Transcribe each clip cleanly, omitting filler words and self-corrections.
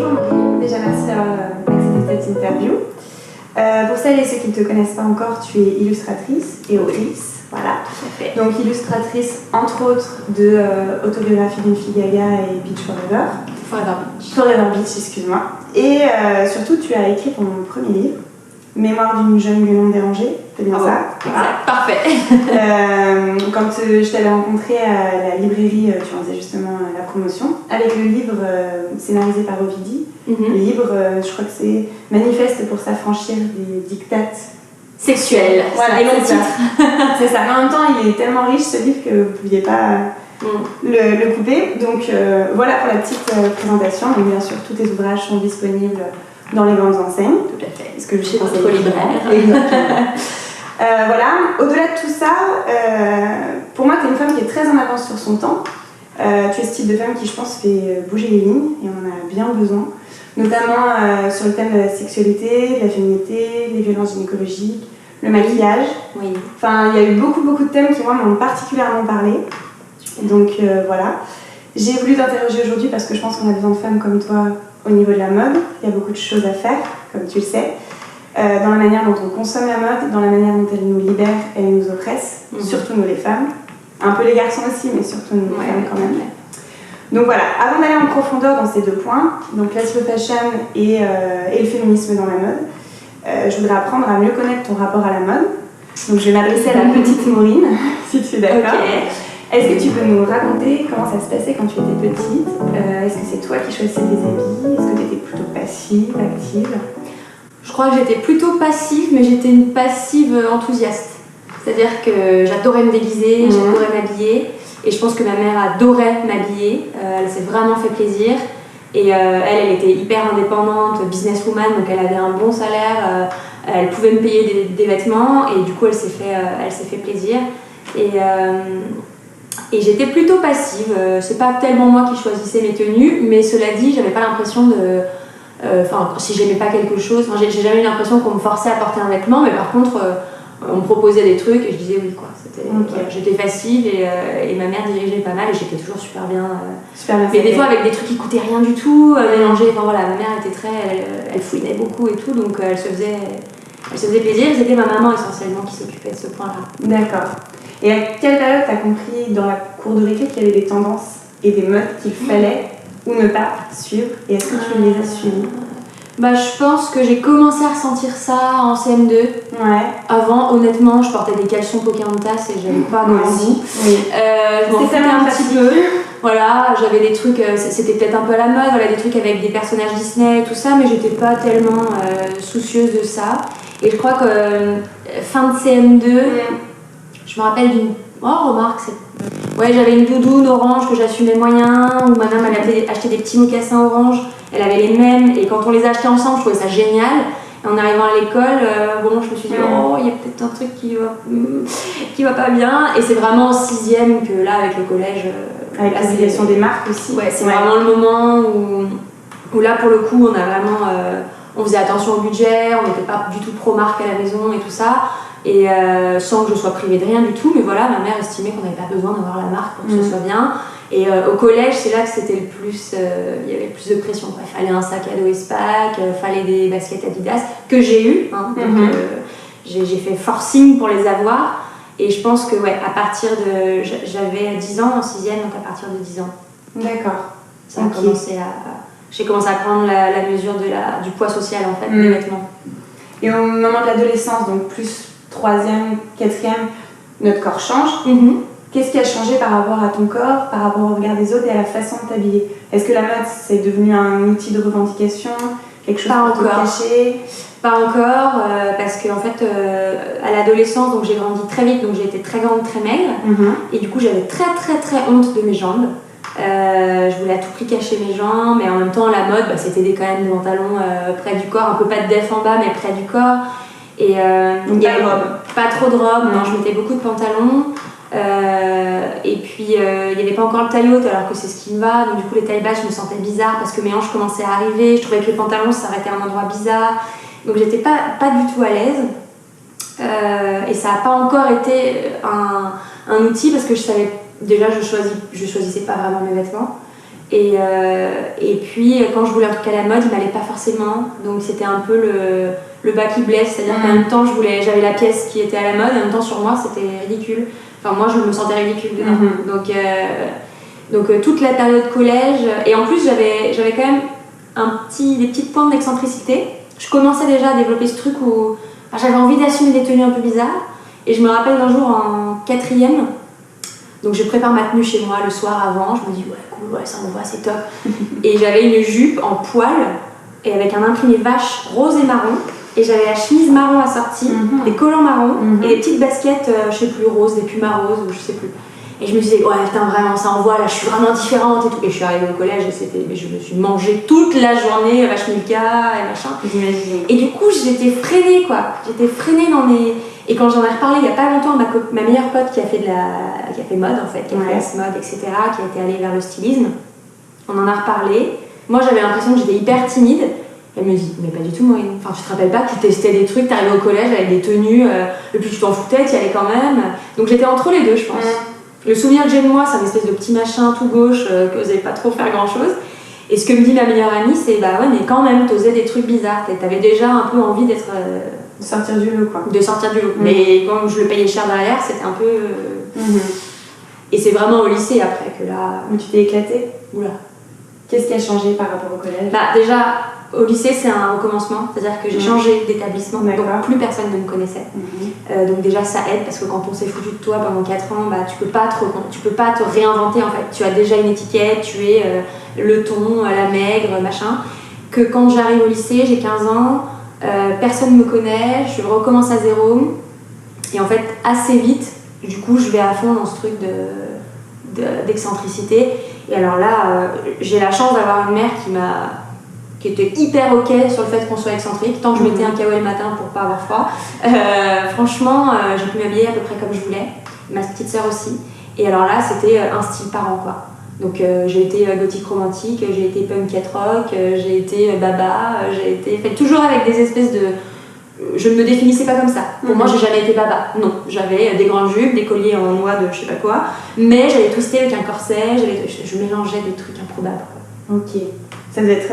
Bonjour Marie, déjà merci d'avoir accepté cette interview. Pour celles et ceux qui ne te connaissent pas encore, tu es illustratrice et autrice. Voilà. Donc illustratrice entre autres de Autobiographie d'une fille gaga et Beach Forever. Forever Beach, excuse-moi. Et surtout tu as écrit ton premier livre, Mémoire d'une jeune gueulante dérangée. C'est bien ça. Exact, parfait. Quand je t'avais rencontré à la librairie, tu en faisais justement la promotion, avec le livre scénarisé par Ovidie. Le livre, je crois que c'est Manifeste pour s'affranchir des dictates sexuels. Voilà, et long titre. C'est ça. Mais en même temps, il est tellement riche ce livre que vous ne pouviez pas le couper. Donc voilà pour la petite présentation. Donc bien sûr, tous tes ouvrages sont disponibles dans les grandes enseignes. Tout à fait. Parce que je chez votre libraire. Exactement. Voilà. Au-delà de tout ça, pour moi, tu es une femme qui est très en avance sur son temps. Tu es ce type de femme qui, je pense, fait bouger les lignes et on en a bien besoin. Notamment sur le thème de la sexualité, de la féminité, les violences gynécologiques, le maquillage. Oui. Enfin, il y a eu beaucoup de thèmes qui, moi, m'ont particulièrement parlé. Donc, voilà. J'ai voulu t'interroger aujourd'hui parce que je pense qu'on a besoin de femmes comme toi au niveau de la mode. Il y a beaucoup de choses à faire, comme tu le sais. Dans la manière dont on consomme la mode, dans la manière dont elle nous libère et nous oppresse, surtout nous les femmes. Un peu les garçons aussi, mais surtout nous les femmes quand même. Donc voilà, avant d'aller en profondeur dans ces deux points, donc la slow fashion et le féminisme dans la mode, je voudrais apprendre à mieux connaître ton rapport à la mode. Donc je vais m'adresser à la petite Maureen, si tu es d'accord. Okay. Est-ce que tu peux nous raconter comment ça se passait quand tu étais petite? Est-ce que c'est toi qui choisissais tes habits? Est-ce que tu étais plutôt passive, active? Je crois que j'étais plutôt passive, mais j'étais une passive enthousiaste. C'est-à-dire que j'adorais me déguiser, j'adorais m'habiller. Et je pense que ma mère adorait m'habiller. Elle s'est vraiment fait plaisir. Et elle était hyper indépendante, businesswoman, donc elle avait un bon salaire. Elle pouvait me payer des vêtements. Et du coup, elle s'est fait plaisir. Et j'étais plutôt passive. C'est pas tellement moi qui choisissais mes tenues, mais cela dit, j'avais pas l'impression de... si j'aimais pas quelque chose, j'ai jamais eu l'impression qu'on me forçait à porter un vêtement, mais par contre on me proposait des trucs et je disais oui quoi. J'étais facile et ma mère dirigeait pas mal et j'étais toujours super bien. Mais des fois avec des trucs qui coûtaient rien du tout, mélangés. Enfin voilà, ma mère était elle fouinait beaucoup et tout, donc elle se faisait plaisir. C'était ma maman essentiellement qui s'occupait de ce point-là. D'accord. Et à quelle période t'as compris dans la cour de récré qu'il y avait des tendances et des modes qu'il fallait ou ne pas suivre, et est-ce que tu les as suivis? Je pense que j'ai commencé à ressentir ça en CM2. Ouais. Avant, honnêtement, je portais des caleçons Pocahontas et j'avais pas grand goût. Oui. Je m'en foutais un petit peu. Voilà, j'avais des trucs, c'était peut-être un peu à la mode, voilà, des trucs avec des personnages Disney et tout ça, mais j'étais pas tellement soucieuse de ça. Et je crois que fin de CM2, je me rappelle d'une... Oh, remarque, ouais, j'avais une doudoune orange que j'assumais moyen, où ma mère m'avait acheté des petits mocassins orange, elle avait les mêmes, et quand on les achetait ensemble, je trouvais ça génial. Et en arrivant à l'école, je me suis dit, oh, il y a peut-être un truc qui va pas bien. Et c'est vraiment en 6e que là, avec le collège... avec l'association des marques aussi. Ouais, c'est vraiment le moment où là, pour le coup, on a vraiment... on faisait attention au budget, on n'était pas du tout pro-marque à la maison et tout ça. Et sans que je sois privée de rien du tout, mais voilà, ma mère estimait qu'on n'avait pas besoin d'avoir la marque pour que ce soit bien. Et au collège, c'est là que c'était le plus, il y avait le plus de pression. Il fallait un sac à dos Espac, fallait des baskets Adidas que j'ai eu, donc j'ai fait forcing pour les avoir. Et je pense que à partir de, j'avais 10 ans en 6e, donc à partir de 10 ans. D'accord. Ça a commencé j'ai commencé à prendre la mesure du poids social en fait, des vêtements. Et au moment de l'adolescence, donc plus 3e, 4e, notre corps change. Qu'est-ce qui a changé par rapport à ton corps, par rapport au regard des autres et à la façon de t'habiller? Est-ce que la mode c'est devenu un outil de revendication, quelque chose pour te cacher? Pas encore, parce que en fait, à l'adolescence, donc j'ai grandi très vite, donc j'ai été très grande, très maigre, et du coup j'avais très très très honte de mes jambes. Je voulais à tout prix cacher mes jambes, et en même temps la mode, c'était quand même des pantalons près du corps, un peu pas de def en bas, mais près du corps. Et donc pas trop de robe, non, je mettais beaucoup de pantalons. Et puis il n'y avait pas encore le taille haute alors que c'est ce qui me va, donc du coup les tailles basses je me sentais bizarre parce que mes hanches commençaient à arriver, je trouvais que les pantalons s'arrêtaient à un endroit bizarre, donc j'étais pas du tout à l'aise, et ça n'a pas encore été un outil parce que je savais déjà je choisissais pas vraiment mes vêtements, Et puis quand je voulais un truc à la mode, il m'allait pas forcément. Donc c'était un peu le bas qui blesse, c'est-à-dire qu'en même temps j'avais la pièce qui était à la mode et en même temps sur moi c'était ridicule. Enfin moi je me sentais ridicule dedans. Donc toute la période collège, et en plus j'avais quand même des petites pointes d'excentricité. Je commençais déjà à développer ce truc où j'avais envie d'assumer des tenues un peu bizarres. Et je me rappelle d'un jour en 4e, donc je prépare ma tenue chez moi le soir avant, je me dis ouais cool, ouais ça me va, c'est top. Et j'avais une jupe en poil et avec un imprimé vache rose et marron, et j'avais la chemise marron assortie, des collants marrons et des petites baskets, je sais plus, roses, des pumas roses ou je sais plus. Et je me disais ouais putain vraiment ça envoie, là je suis vraiment différente et tout. Et je suis arrivée au collège et je me suis mangée toute la journée vache Milka et machin. J'imagine. Et du coup j'étais freinée quoi, dans mes... Et quand j'en ai reparlé il y a pas longtemps à ma meilleure pote qui a fait mode en fait, qui a fait la mode, etc., qui a été allée vers le stylisme, on en a reparlé. Moi j'avais l'impression que j'étais hyper timide. Elle me dit mais pas du tout Maureen, enfin tu te rappelles pas que tu testais des trucs, t'arrivais au collège avec des tenues, et puis tu t'en foutais, tu y allais quand même. Donc j'étais entre les deux je pense. Le souvenir que j'ai de moi, c'est un espèce de petit machin tout gauche que vous n'allez pas trop faire grand chose. Et ce que me dit ma meilleure amie, c'est bah ouais, mais quand même, t'osais des trucs bizarres. T'avais déjà un peu envie d'être. De sortir du lot, quoi. De sortir du lot. Mais quand je le payais cher derrière, c'était un peu. Et c'est vraiment au lycée après que là. Où tu t'es éclatée. Oula. Qu'est-ce qui a changé par rapport au collège? Bah déjà, au lycée, c'est un recommencement, c'est-à-dire que j'ai changé d'établissement, donc plus personne ne me connaissait. Donc déjà, ça aide parce que quand on s'est foutu de toi pendant 4 ans, bah, tu peux pas te réinventer en fait. Tu as déjà une étiquette, tu es le ton, la maigre, machin. Que quand j'arrive au lycée, j'ai 15 ans, personne ne me connaît, je recommence à zéro. Et en fait, assez vite, du coup, je vais à fond dans ce truc d'excentricité. Et alors là, j'ai la chance d'avoir une mère qui était hyper ok sur le fait qu'on soit excentrique. Tant que je mettais un kawaii le matin pour pas avoir froid, franchement, j'ai pu m'habiller à peu près comme je voulais. Ma petite sœur aussi. Et alors là, c'était un style parent, quoi. Donc j'ai été gothique romantique, j'ai été punk cat rock, j'ai été baba, j'ai été... Fait, toujours avec des espèces de... Je ne me définissais pas comme ça. Pour moi, j'ai jamais été baba. Non, j'avais des grandes jupes, des colliers en noix de je sais pas quoi, mais j'avais twisté avec un corset, je mélangeais des trucs improbables. Ok. Ça devait être...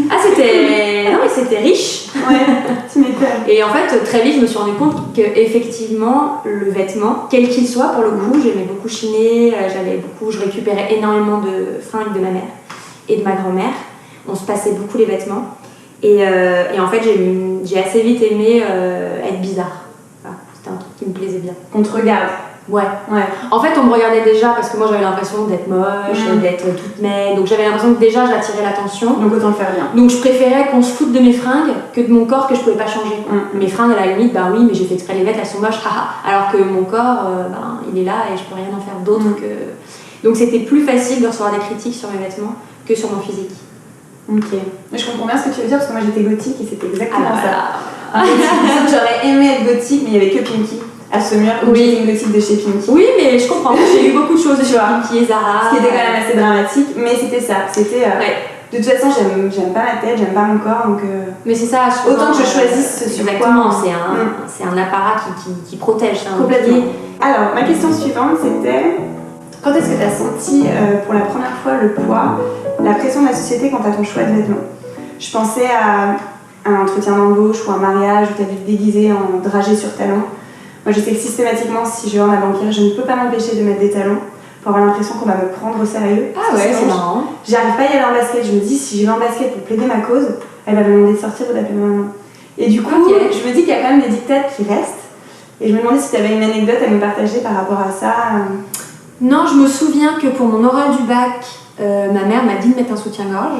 Ah, c'était... Non, mais c'était riche. Ouais, tu m'étonnes. Et en fait, très vite, je me suis rendu compte qu'effectivement, le vêtement, quel qu'il soit, pour le coup, j'aimais beaucoup chiner, je récupérais énormément de fringues de ma mère et de ma grand-mère. On se passait beaucoup les vêtements. Et en fait, j'ai assez vite aimé être bizarre. Enfin, c'était un truc qui me plaisait bien. Qu'on te regarde. Ouais. En fait, on me regardait déjà parce que moi j'avais l'impression d'être moche, d'être toute maigre. Donc j'avais l'impression que déjà j'attirais l'attention. Donc autant le faire bien. Donc je préférais qu'on se foute de mes fringues que de mon corps que je pouvais pas changer. Mes fringues à la limite, bah oui, mais j'ai fait exprès les mettre, elles sont moches, haha. Alors que mon corps, il est là et je peux rien en faire d'autre que. Donc c'était plus facile de recevoir des critiques sur mes vêtements que sur mon physique. Ok. Je comprends bien ce que tu veux dire parce que moi j'étais gothique et c'était exactement ça. J'aurais aimé être gothique, mais il n'y avait que Pinky à ce mur. J'étais une gothique de chez Pinky. Oui, mais je comprends. J'ai eu beaucoup de choses de chez Pinky et Zara. Ce qui était quand même assez dramatique, mais c'était ça. C'était. De toute façon, j'aime pas ma tête, j'aime pas mon corps, donc. Mais c'est ça. Autant que je choisisse ce sur quoi. Exactement. C'est un apparat qui protège. Complètement. Alors, ma question suivante, c'était quand est-ce que tu as senti pour la première fois le poids, la pression de la société quant à ton choix de vêtements? Je pensais à un entretien d'embauche ou un mariage où tu as dû te déguiser en dragée sur talons. Moi, je sais que systématiquement, si je vais en ma banquière, je ne peux pas m'empêcher de mettre des talons pour avoir l'impression qu'on va me prendre au sérieux. Ah ouais, c'est marrant. J'arrive pas à y aller en basket. Je me dis, si j'y vais en basket pour plaider ma cause, elle va me demander de sortir ou d'appeler ma maman. Et du coup, je me dis qu'il y a quand même des dictates qui restent. Et je me demandais si tu avais une anecdote à me partager par rapport à ça. Non, je me souviens que pour mon oral du bac, ma mère m'a dit de mettre un soutien-gorge.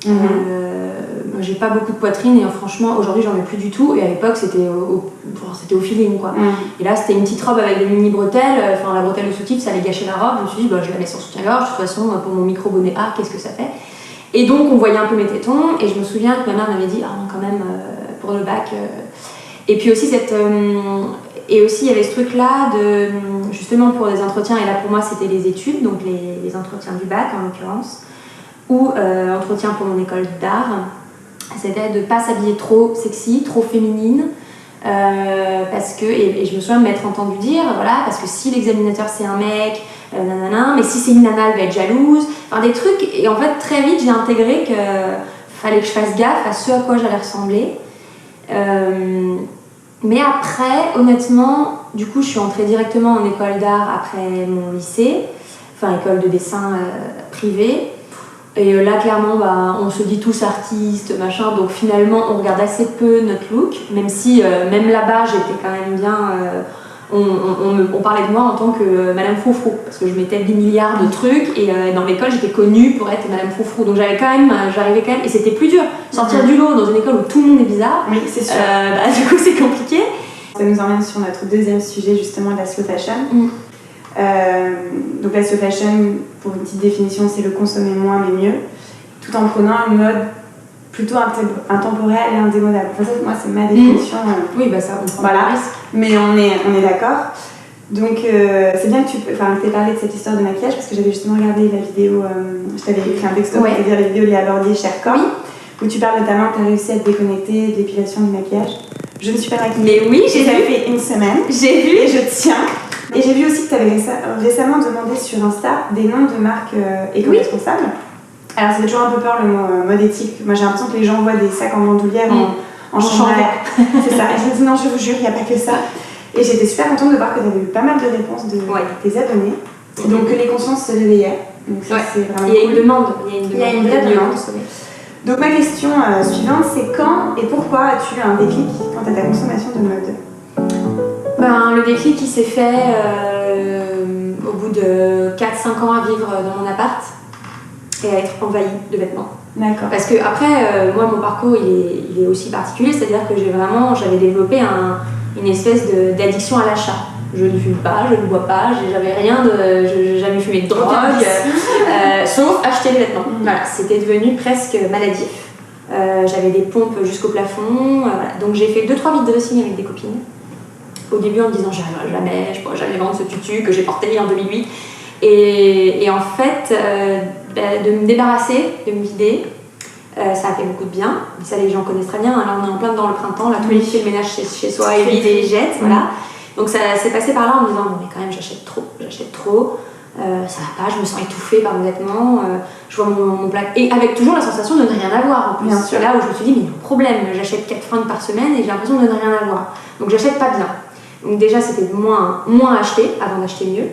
Moi, j'ai pas beaucoup de poitrine et franchement, aujourd'hui, j'en ai plus du tout. Et à l'époque, c'était au feeling, quoi. Et là, c'était une petite robe avec des mini bretelles. Enfin, la bretelle de soutif, ça allait gâcher la robe. Je me suis dit, bah, je la mets sans soutien-gorge. De toute façon, pour mon micro-bonnet A, qu'est-ce que ça fait? Et donc, on voyait un peu mes tétons. Et je me souviens que ma mère m'avait dit, ah non, quand même, pour le bac. Et puis aussi, il y avait ce truc-là, justement pour les entretiens. Et là, pour moi, c'était les études, donc les entretiens du bac, en l'occurrence. Ou entretien pour mon école d'art. C'était de ne pas s'habiller trop sexy, trop féminine, parce que, et je me souviens de m'être entendu dire, voilà, parce que si l'examinateur c'est un mec, nanana, mais si c'est une nana, elle va être jalouse, enfin des trucs, et en fait très vite j'ai intégré que fallait que je fasse gaffe à ce à quoi j'allais ressembler. Mais après, honnêtement, du coup je suis entrée directement en école d'art après mon lycée, enfin école de dessin privée. Et là, clairement, on se dit tous artistes, machin, donc finalement, on regarde assez peu notre look, même si, même là-bas, j'étais quand même bien... on parlait de moi en tant que Madame Froufrou, parce que je mettais des milliards de trucs, et dans l'école, j'étais connue pour être Madame Froufrou, donc j'arrivais quand même, et c'était plus dur. Sortir du lot dans une école où tout le monde est bizarre, oui, c'est sûr. Du coup, c'est compliqué. Ça nous emmène sur notre deuxième sujet, justement, la slow fashion. Donc la slow fashion, pour une petite définition, c'est le consommer moins mais mieux, tout en prenant une mode plutôt intemporelle et indémodable. Enfin, ça, moi, c'est ma définition. Oui, ça, on prend voilà. Mais on est d'accord. Donc c'est bien que tu aies parlé de cette histoire de maquillage, parce que j'avais justement regardé la vidéo, je t'avais écrit un texto pour te dire la vidéo Léa Bordier, Cher Corps, où tu parles notamment que tu as réussi à te déconnecter de l'épilation du maquillage. Je me suis pas maquillée. Mais oui, ça fait une semaine. J'ai vu. Et je tiens. Et j'ai vu aussi que tu avais récemment demandé sur Insta des noms de marques éco-responsables. Alors ça fait toujours un peu peur le mot mode éthique. Moi j'ai l'impression que les gens voient des sacs en bandoulière en chanvre. C'est ça. Et je me dis non, je vous jure, il n'y a pas que ça. Et j'étais super contente de voir que tu avais eu pas mal de réponses de tes abonnés. Donc que les consciences se réveillaient. Donc ça c'est vraiment Il y a cool. une demande. Il y a une vraie demande. Donc ma question suivante, c'est quand et pourquoi as-tu eu un déclic quant à ta consommation de mode? Le déclic il s'est fait au bout de 4-5 ans à vivre dans mon appart et à être envahie de vêtements. D'accord. Parce que après, moi mon parcours il est aussi particulier, c'est-à-dire que j'avais développé une espèce d'addiction à l'achat. Je ne fume pas, je ne bois pas, j'ai jamais fumé de drogue, sauf acheter des vêtements. Voilà, c'était devenu presque maladif. J'avais des pompes jusqu'au plafond, voilà. Donc j'ai fait 2-3 vides de dressing avec des copines. Au début en me disant je pourrais jamais vendre ce tutu que j'ai porté en 2008. Et en fait, de me débarrasser, de me vider, ça a fait beaucoup de bien. Ça les gens connaissent très bien, hein. Là on est en plein dans le printemps, là tous les filles le ménage chez soi et vide et jette, voilà. Donc ça s'est passé par là en me disant non mais quand même j'achète trop, ça va pas, je me sens étouffée par mes vêtements, je vois mon plaque, et avec toujours la sensation de ne rien avoir en plus. Bien sûr. Là où je me suis dit mais il y a un problème, j'achète 4 fringues par semaine et j'ai l'impression de ne rien avoir. Donc j'achète pas bien. Donc déjà c'était moins acheter avant d'acheter mieux.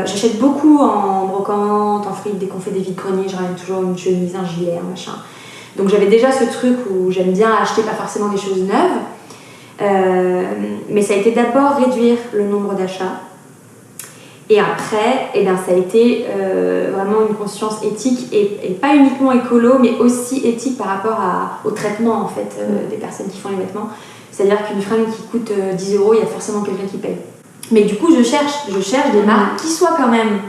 J'achète beaucoup en brocante, en fripe, dès qu'on fait des vides-greniers, je ramène toujours une chemise, un gilet, un machin. Donc j'avais déjà ce truc où j'aime bien acheter pas forcément des choses neuves, mais ça a été d'abord réduire le nombre d'achats. Et après, ça a été vraiment une conscience éthique et pas uniquement écolo, mais aussi éthique par rapport au traitement en fait, des personnes qui font les vêtements. C'est-à-dire qu'une fringue qui coûte 10 €, il y a forcément quelqu'un qui paye. Mais du coup, je cherche des marques qui soient quand même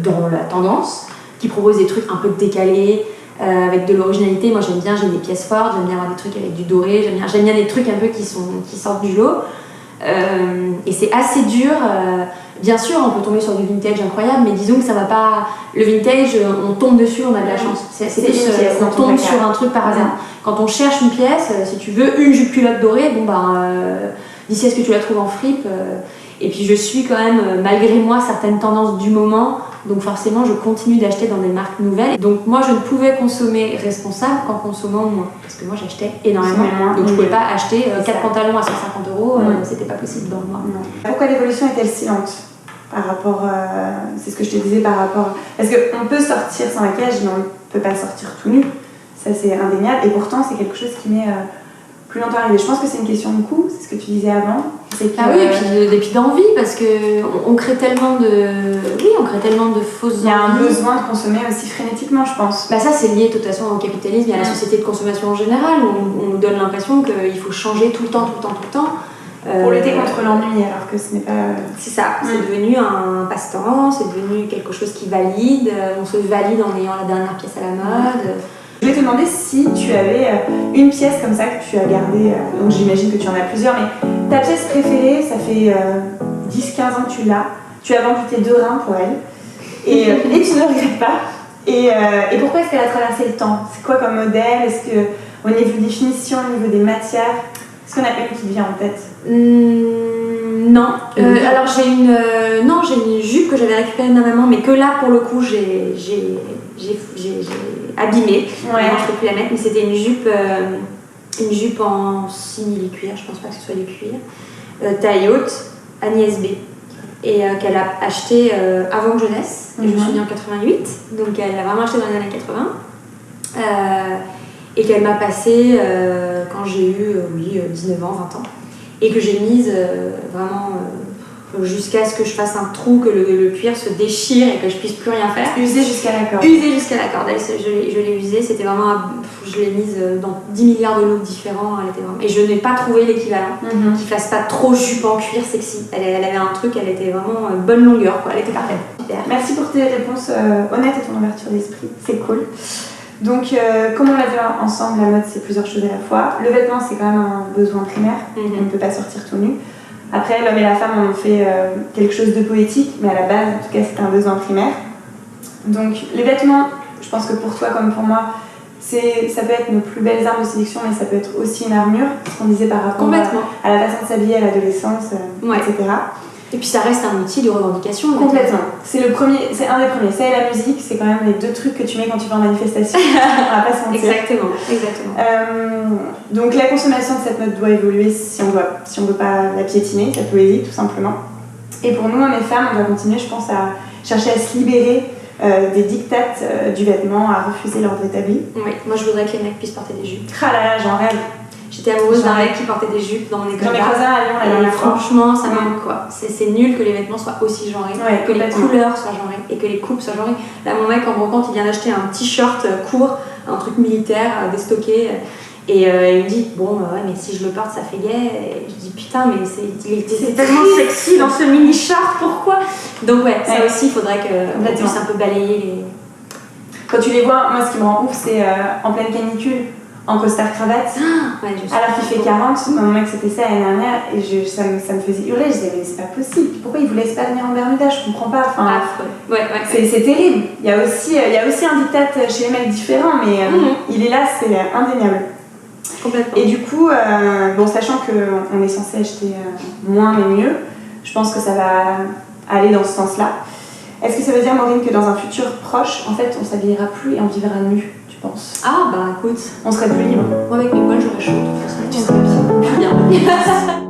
dans la tendance, qui proposent des trucs un peu décalés, avec de l'originalité. Moi, j'ai des pièces fortes, j'aime bien avoir des trucs avec du doré, j'aime bien des trucs un peu qui sortent du lot. Et c'est assez dur. Bien sûr, on peut tomber sur du vintage incroyable, mais disons que ça va pas. Le vintage, on tombe dessus, on a de la chance. C'est plus, on tombe sur un truc par hasard. Quand on cherche une pièce, si tu veux une jupe culotte dorée, d'ici à ce que tu la trouves en fripe. Et puis je suis quand même, malgré moi, certaines tendances du moment. Donc forcément, je continue d'acheter dans des marques nouvelles. Donc moi, je ne pouvais consommer responsable qu'en consommant moins. Parce que moi, j'achetais énormément. Donc je ne pouvais pas acheter 4 pantalons à 150 €, c'était pas possible dans le mois. Pourquoi l'évolution est-elle si lente par rapport, c'est ce que je te disais par rapport... Parce qu'on peut sortir sans maquillage, mais on ne peut pas sortir tout nu. Ça, c'est indéniable. Et pourtant, c'est quelque chose qui met plus longtemps à arriver. Je pense que c'est une question de coût, c'est ce que tu disais avant. Oui, et puis d'envie, parce qu'on crée tellement de fausses envies. Il y a un besoin de consommer aussi frénétiquement, je pense. Ça, c'est lié de toute façon au capitalisme et à la société de consommation en général, où on nous donne l'impression qu'il faut changer tout le temps. Pour lutter contre l'ennui, alors que ce n'est pas... C'est ça, c'est devenu un passe-temps, c'est devenu quelque chose qui valide, on se valide en ayant la dernière pièce à la mode. Je voulais te demander si tu avais une pièce comme ça que tu as gardée, donc j'imagine que tu en as plusieurs, mais ta pièce préférée, ça fait 10-15 ans que tu l'as, tu as vendu tes 2 reins pour elle, et tu ne regrettes pas. Et pourquoi est-ce qu'elle a traversé le temps? C'est quoi comme modèle? Est-ce qu'au niveau des finitions, au niveau des matières, Est-ce qu'on a une qui te vient en tête? Non. Alors j'ai une jupe que j'avais récupérée de ma maman, mais que là pour le coup j'ai abîmée. Ouais. Je ne peux plus la mettre, mais c'était une jupe en simili-cuir, je pense pas que ce soit du cuir, taille haute, Agnès B. Et qu'elle a acheté avant que je naisse. Je me suis née en 88, donc elle l'a vraiment acheté dans les années 80. Et qu'elle m'a passé quand j'ai eu 19 ans, 20 ans. Et que j'ai mise vraiment jusqu'à ce que je fasse un trou, que le cuir se déchire et que je puisse plus rien faire. Usée jusqu'à la corde. Usée jusqu'à la corde. Je l'ai usée, c'était vraiment. Je l'ai mise dans 10 milliards de looks différents. Elle était vraiment... Et je n'ai pas trouvé l'équivalent qui fasse pas trop jupe en cuir sexy. Elle avait un truc, elle était vraiment bonne longueur, quoi. Elle était parfaite. Super. Merci pour tes réponses honnêtes et ton ouverture d'esprit, c'est cool. Donc, comme on l'a vu ensemble, la mode c'est plusieurs choses à la fois. Le vêtement c'est quand même un besoin primaire, on ne peut pas sortir tout nu. Après, l'homme et la femme en ont fait quelque chose de poétique, mais à la base, en tout cas, c'était un besoin primaire. Donc, les vêtements, je pense que pour toi comme pour moi, ça peut être nos plus belles armes de séduction, mais ça peut être aussi une armure, ce qu'on disait par rapport à la façon de s'habiller à l'adolescence, etc. Et puis ça reste un outil de revendication. Complètement. C'est un des premiers. Ça et la musique, c'est quand même les deux trucs que tu mets quand tu vas en manifestation. On va pas se mentir. Exactement. Donc la consommation de cette mode doit évoluer si on veut pas la piétiner, cette poésie, tout simplement. Et pour nous, hommes et femmes, on doit continuer, je pense, à chercher à se libérer des dictates du vêtement, à refuser l'ordre établi. Oui, moi je voudrais que les mecs puissent porter des jupes. Ah là là, j'en rêve. J'étais amoureuse d'un mec qui portait des jupes dans mon école. J'en ai croisé un à Lyon la dernière fois. Franchement, ça manque quoi. C'est nul que les vêtements soient aussi genrés, que les couleurs soient genrées et que les coupes soient genrées. Là, mon mec en brocante, il vient d'acheter un t-shirt court, un truc militaire, déstocké. Et il me dit, bon, ouais, mais si je le porte, ça fait gay. Et je dis, putain, mais c'est tellement sexy dans ce mini-short, pourquoi? Donc, ouais, ça aussi, il faudrait qu'on puisse un peu balayer les. Quand tu les vois, moi, ce qui me rend ouf, c'est en pleine canicule. En costard cravate, alors qu'il fait 40, mon mec c'était ça l'année dernière et ça me faisait hurler, je disais mais c'est pas possible, pourquoi il vous laisse pas venir en Bermuda, je comprends pas, enfin, c'est terrible, il y a aussi un diktat chez les mecs différents mais il est là, c'est indéniable. Complètement. Et du coup, sachant qu'on est censé acheter moins mais mieux, je pense que ça va aller dans ce sens-là. Est-ce que ça veut dire, Maureen, que dans un futur proche, en fait on s'habillera plus et on vivra nu? Pense. Ah bah écoute, on serait plus libre. Moi avec mes poils j'aurais chaud de toute façon. Tu serais bien.